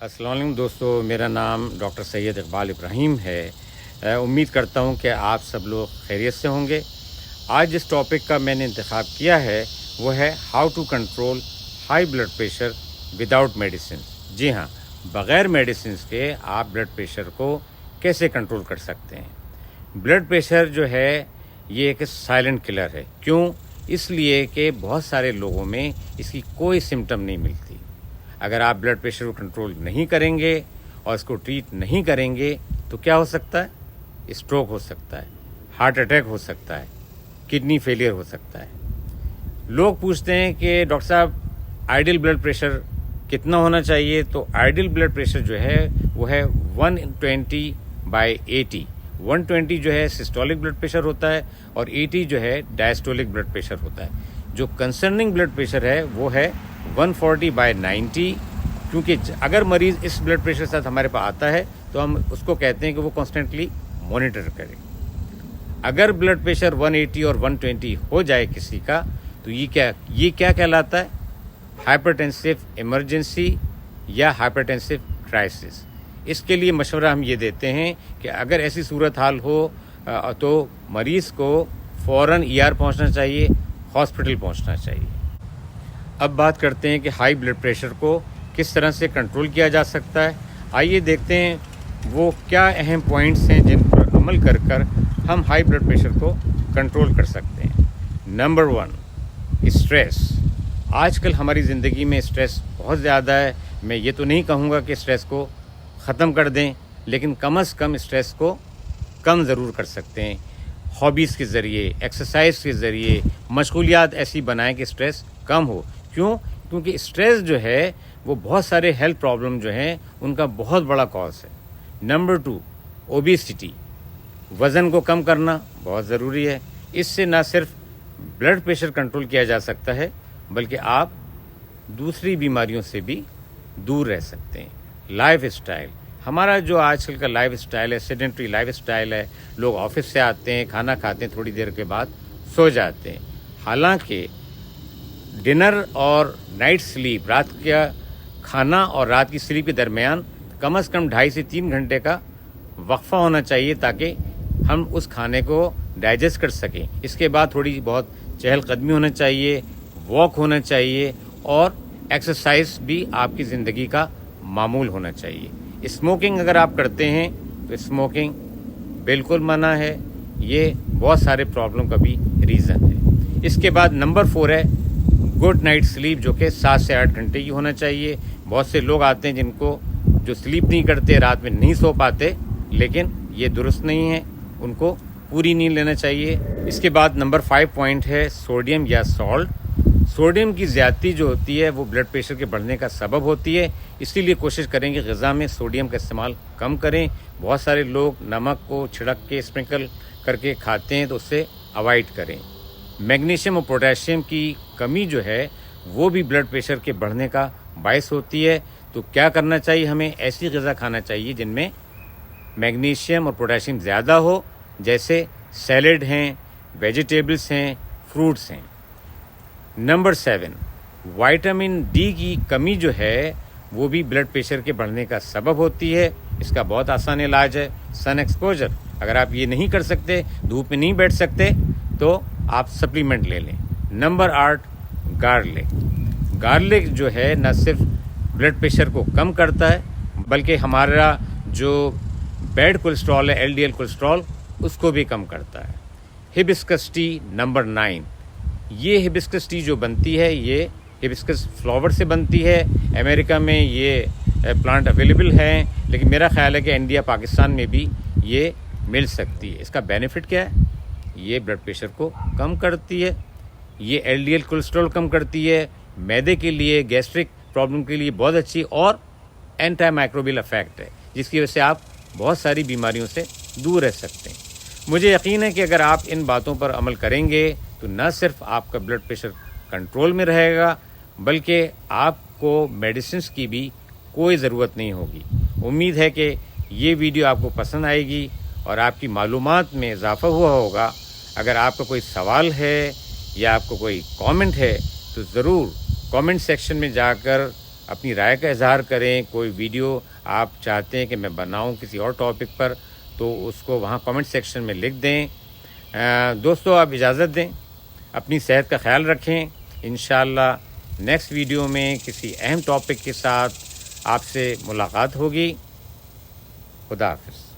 अस्सलाम वालेकुम दोस्तों, मेरा नाम डॉक्टर सैयद इकबाल इब्राहिम है। उम्मीद करता हूँ कि आप सब लोग खैरियत से होंगे। आज जिस टॉपिक का मैंने इंतखाब किया है वो है how to control high blood pressure without medicine. जी हाँ, बग़ैर मेडिसिन के आप ब्लड प्रेशर को कैसे कंट्रोल कर सकते हैं। ब्लड प्रेशर जो है ये एक साइलेंट किलर है। क्यों? इसलिए कि बहुत सारे लोगों में इसकी कोई सिम्टम नहीं मिलती। अगर आप ब्लड प्रेशर को कंट्रोल नहीं करेंगे और इसको ट्रीट नहीं करेंगे तो क्या हो सकता है? स्ट्रोक हो सकता है, हार्ट अटैक हो सकता है, किडनी फेलियर हो सकता है। लोग पूछते हैं कि डॉक्टर साहब आइडियल ब्लड प्रेशर कितना होना चाहिए? तो आइडियल ब्लड प्रेशर जो है वो है 120/80। 120 जो है सिस्टोलिक ब्लड प्रेशर होता है और 80 जो है डायस्टोलिक ब्लड प्रेशर होता है। जो कंसर्निंग ब्लड प्रेशर है वो है 140/90, क्योंकि अगर मरीज इस ब्लड प्रेशर के साथ हमारे पास आता है तो हम उसको कहते हैं कि वो कॉन्स्टेंटली मॉनिटर करें। अगर ब्लड प्रेशर 180 और 120 हो जाए किसी का तो ये क्या कहलाता है? हाइपरटेंसिव इमरजेंसी या हाइपरटेंसिव क्राइसिस। इसके लिए मशवरा हम ये देते हैं कि अगर ऐसी सूरत हाल हो तो मरीज को फ़ौरन ER पहुंचना चाहिए, हॉस्पिटल पहुंचना चाहिए। अब बात करते हैं कि हाई ब्लड प्रेशर को किस तरह से कंट्रोल किया जा सकता है। आइए देखते हैं वो क्या अहम पॉइंट्स हैं जिन पर अमल कर हम हाई ब्लड प्रेशर को कंट्रोल कर सकते हैं। Number 1, stress. आजकल हमारी ज़िंदगी में स्ट्रेस बहुत ज़्यादा है। मैं ये तो नहीं कहूँगा कि स्ट्रेस को ख़त्म कर दें, लेकिन कम से कम स्ट्रेस को कम ज़रूर कर सकते हैं। हॉबीज़ के ज़रिए, एक्सरसाइज के ज़रिए मशगूलियात ऐसी बनाएं कि स्ट्रेस कम हो। क्यों? क्योंकि स्ट्रेस जो है वो बहुत सारे हेल्थ प्रॉब्लम जो हैं उनका बहुत बड़ा कॉज है। Number 2, obesity. वज़न को कम करना बहुत ज़रूरी है। इससे ना सिर्फ ब्लड प्रेशर कंट्रोल किया जा सकता है बल्कि आप दूसरी बीमारियों से भी दूर रह सकते हैं। लाइफ स्टाइल, हमारा जो आजकल का लाइफ स्टाइल है, सेडेंटरी लाइफ स्टाइल है। लोग ऑफिस से आते हैं, खाना खाते हैं, थोड़ी देर के बाद सो जाते हैं। हालांकि डिनर और नाइट स्लीप, रात का खाना और रात की स्लीप के दरमियान कम से कम 2.5 से 3 घंटे का वक्फा होना चाहिए ताकि हम उस खाने को डाइजेस्ट कर सकें। इसके बाद थोड़ी बहुत चहलकदमी होना चाहिए, वॉक होना चाहिए और एक्सरसाइज भी आपकी ज़िंदगी का मामूल होना चाहिए। स्मोकिंग अगर आप करते हैं तो स्मोकिंग बिल्कुल मना है। ये बहुत सारे प्रॉब्लम का भी रीज़न है। इसके बाद नंबर 4 है गुड नाइट स्लीप, जो कि 7 से 8 घंटे की होना चाहिए। बहुत से लोग आते हैं जिनको जो स्लीप नहीं करते, रात में नहीं सो पाते, लेकिन ये दुरुस्त नहीं है। उनको पूरी नींद लेना चाहिए। इसके बाद नंबर 5 पॉइंट है सोडियम या सॉल्ट। सोडियम की ज़्यादती जो होती है वो ब्लड प्रेशर के बढ़ने का सबब होती है। इसीलिए कोशिश करें कि ग़िज़ा में सोडियम का इस्तेमाल कम करें। बहुत सारे लोग नमक को छिड़क के स्प्रिंकल करके खाते हैं तो उससे अवॉइड करें। मैग्नीशियम और पोटेशियम की कमी जो है वो भी ब्लड प्रेशर के बढ़ने का बायस होती है। तो क्या करना चाहिए? हमें ऐसी ग़िज़ा खाना चाहिए जिनमें मैग्नीशियम और पोटेशियम ज़्यादा हो, जैसे सैलेड हैं, वेजिटेबल्स हैं, फ्रूट्स हैं। नंबर 7, विटामिन डी की कमी जो है वो भी ब्लड प्रेशर के बढ़ने का सबब होती है। इसका बहुत आसान इलाज है, सन एक्सपोजर। अगर आप ये नहीं कर सकते, धूप में नहीं बैठ सकते, तो आप सप्लीमेंट ले लें। Number 8, garlic. गार्लिक जो है न सिर्फ ब्लड प्रेशर को कम करता है बल्कि हमारा जो बैड कोलेस्ट्रॉल है, LDL कोलेस्ट्रॉल, उसको भी कम करता है। Hibiscus tea number 9। ये हिबिस्कस टी जो बनती है ये हिबिस्कस फ्लावर से बनती है। अमेरिका में ये प्लांट अवेलेबल हैं, लेकिन मेरा ख्याल है कि इंडिया, पाकिस्तान में भी ये मिल सकती है। इसका बेनिफिट क्या है? ये ब्लड प्रेशर को कम करती है, ये LDL कोलेस्ट्रॉल कम करती है, मैदे के लिए, गैस्ट्रिक प्रॉब्लम के लिए बहुत अच्छी और एंटी माइक्रोबियल इफेक्ट है, जिसकी वजह से आप बहुत सारी बीमारियों से दूर रह सकते हैं। मुझे यकीन है कि अगर आप इन बातों पर अमल करेंगे तो न सिर्फ आपका ब्लड प्रेशर कंट्रोल में रहेगा बल्कि आपको मेडिसिन्स की भी कोई ज़रूरत नहीं होगी। उम्मीद है कि ये वीडियो आपको पसंद आएगी और आपकी मालूमात में इजाफ़ा हुआ होगा। अगर आपका कोई सवाल है या आपको कोई कमेंट है तो ज़रूर कमेंट सेक्शन में जाकर اپنی رائے کا اظہار کریں. کوئی ویڈیو آپ چاہتے ہیں کہ میں بناؤں کسی اور ٹاپک پر تو اس کو وہاں کامنٹ سیکشن میں لکھ دیں. دوستو آپ اجازت دیں, اپنی صحت کا خیال رکھیں. انشاءاللہ نیکسٹ ویڈیو میں کسی اہم ٹاپک کے ساتھ آپ سے ملاقات ہوگی. خدا حافظ.